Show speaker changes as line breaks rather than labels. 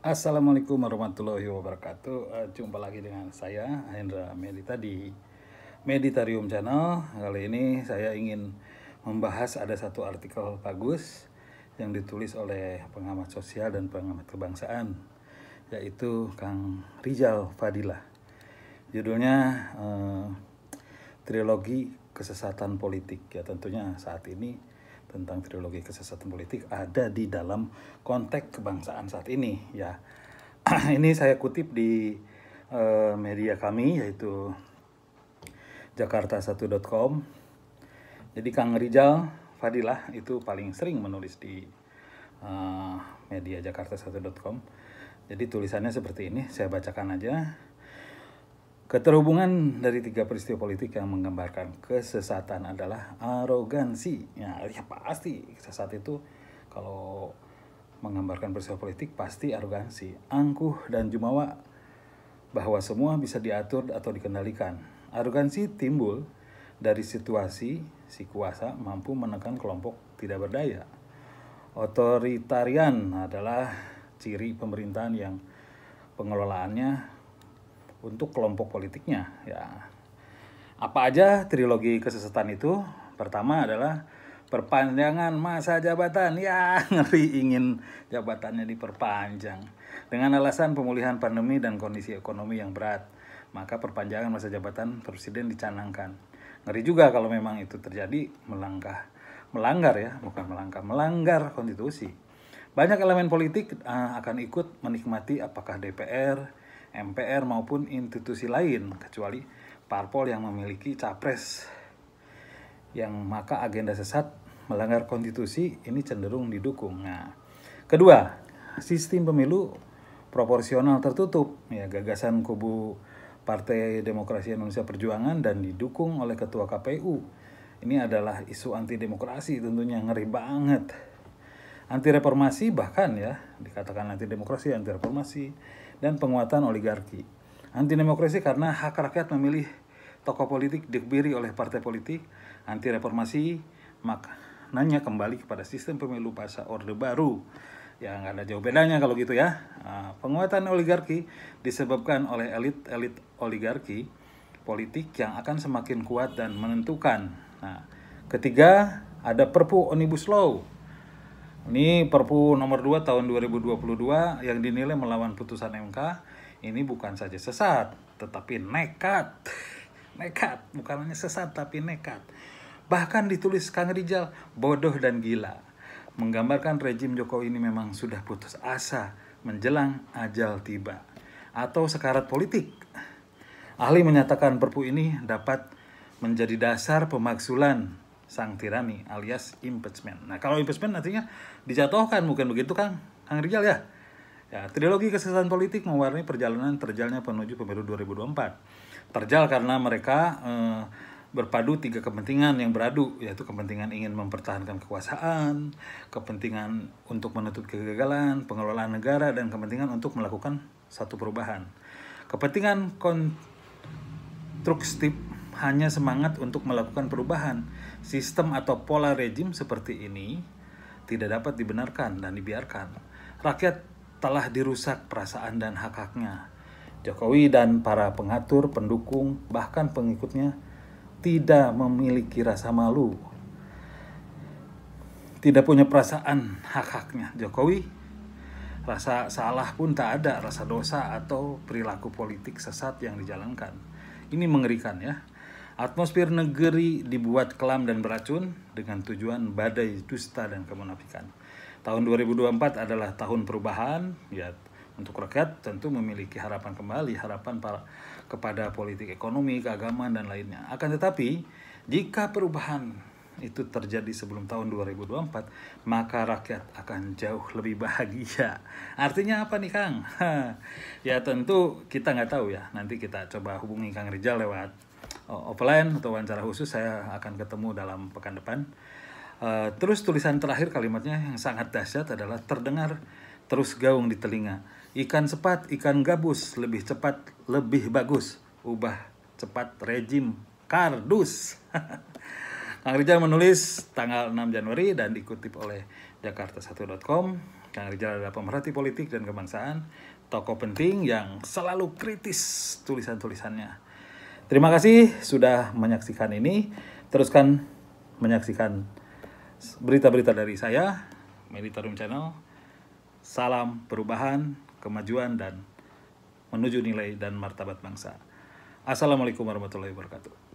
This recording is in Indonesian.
Assalamualaikum warahmatullahi wabarakatuh. Jumpa lagi dengan saya Hendra Medita di Meditarium Channel. Kali ini saya ingin membahas ada satu artikel bagus yang ditulis oleh pengamat sosial dan pengamat kebangsaan, yaitu Kang Rizal Fadilah. Judulnya Trilogi Kesesatan Politik. Ya, tentunya saat ini tentang trilogi kesesatan politik ada di dalam konteks kebangsaan saat ini, ya. Ini saya kutip di media kami, yaitu jakarta1.com. Jadi Kang Rizal Fadilah itu paling sering menulis di media jakarta1.com. Jadi tulisannya seperti ini, saya bacakan aja. Keterhubungan dari 3 peristiwa politik yang menggambarkan kesesatan adalah arogansi. Ya pasti sesat itu kalau menggambarkan peristiwa politik pasti arogansi, angkuh dan jumawa bahwa semua bisa diatur atau dikendalikan. Arogansi timbul dari situasi si kuasa mampu menekan kelompok tidak berdaya. Otoritarian adalah ciri pemerintahan yang pengelolaannya untuk kelompok politiknya, ya. Apa aja trilogi kesesatan itu? Pertama adalah perpanjangan masa jabatan. Ya, ngeri ingin jabatannya diperpanjang. Dengan alasan pemulihan pandemi dan kondisi ekonomi yang berat, maka perpanjangan masa jabatan presiden dicanangkan. Ngeri juga kalau memang itu terjadi melanggar konstitusi. Banyak elemen politik akan ikut menikmati apakah DPR, MPR maupun institusi lain kecuali parpol yang memiliki capres yang maka agenda sesat melanggar konstitusi ini cenderung didukung. Nah, kedua, sistem pemilu proporsional tertutup, ya, gagasan kubu Partai Demokrasi Indonesia Perjuangan dan didukung oleh Ketua KPU. Ini adalah isu anti demokrasi, tentunya ngeri banget. Anti reformasi, bahkan ya dikatakan anti demokrasi, anti reformasi, dan penguatan oligarki. Anti demokrasi karena hak rakyat memilih tokoh politik diberi oleh partai politik. Anti reformasi maknanya kembali kepada sistem pemilu pasca Orde Baru. Ya nggak ada jauh bedanya kalau gitu ya. Penguatan oligarki disebabkan oleh elit-elit oligarki politik yang akan semakin kuat dan menentukan. Nah, ketiga, ada Perpu Omnibus Law. Ini Perpu nomor 2 tahun 2022 yang dinilai melawan putusan MK. Ini bukan saja sesat, tetapi nekat. Nekat, bukan hanya sesat tapi nekat. Bahkan ditulis Kang Rizal, bodoh dan gila. Menggambarkan rejim Jokowi ini memang sudah putus asa menjelang ajal tiba atau sekarat politik. Ahli menyatakan Perpu ini dapat menjadi dasar pemakzulan sang tirani alias impeachment. Nah, kalau impeachment artinya dijatuhkan, mungkin begitu Kang Rizal ya. Ya, trilogi kesesatan politik mewarnai perjalanan terjalnya menuju pemilu 2024. Terjal karena mereka berpadu 3 kepentingan yang beradu, yaitu kepentingan ingin mempertahankan kekuasaan, kepentingan untuk menutup kegagalan pengelolaan negara, dan kepentingan untuk melakukan satu perubahan. Kepentingan konstruktif hanya semangat untuk melakukan perubahan. Sistem atau pola rejim seperti ini tidak dapat dibenarkan dan dibiarkan. Rakyat telah dirusak perasaan dan hak-haknya. Jokowi dan para pengatur, pendukung, bahkan pengikutnya tidak memiliki rasa malu. Tidak punya perasaan hak-haknya. Jokowi rasa salah pun tak ada, rasa dosa atau perilaku politik sesat yang dijalankan. Ini mengerikan ya. Atmosfer negeri dibuat kelam dan beracun dengan tujuan badai dusta dan kemunafikan. Tahun 2024 adalah tahun perubahan, ya, untuk rakyat tentu memiliki harapan kembali, harapan kepada politik ekonomi, keagamaan, dan lainnya. Akan tetapi, jika perubahan itu terjadi sebelum tahun 2024, maka rakyat akan jauh lebih bahagia. Artinya apa nih Kang? Ya tentu kita nggak tahu ya, nanti kita coba hubungi Kang Rizal lewat offline atau wawancara khusus. Saya akan ketemu dalam pekan depan. Terus tulisan terakhir kalimatnya yang sangat dahsyat adalah terdengar terus gaung di telinga. Ikan sepat, ikan gabus, lebih cepat, lebih bagus. Ubah cepat rejim kardus. Kang Rizal menulis tanggal 6 Januari dan dikutip oleh jakarta1.com. Kang Rijal adalah pemerhati politik dan kebangsaan, tokoh penting yang selalu kritis tulisan-tulisannya. Terima kasih sudah menyaksikan ini. Teruskan menyaksikan berita-berita dari saya, Meditarium Channel. Salam perubahan, kemajuan, dan menuju nilai dan martabat bangsa. Assalamualaikum warahmatullahi wabarakatuh.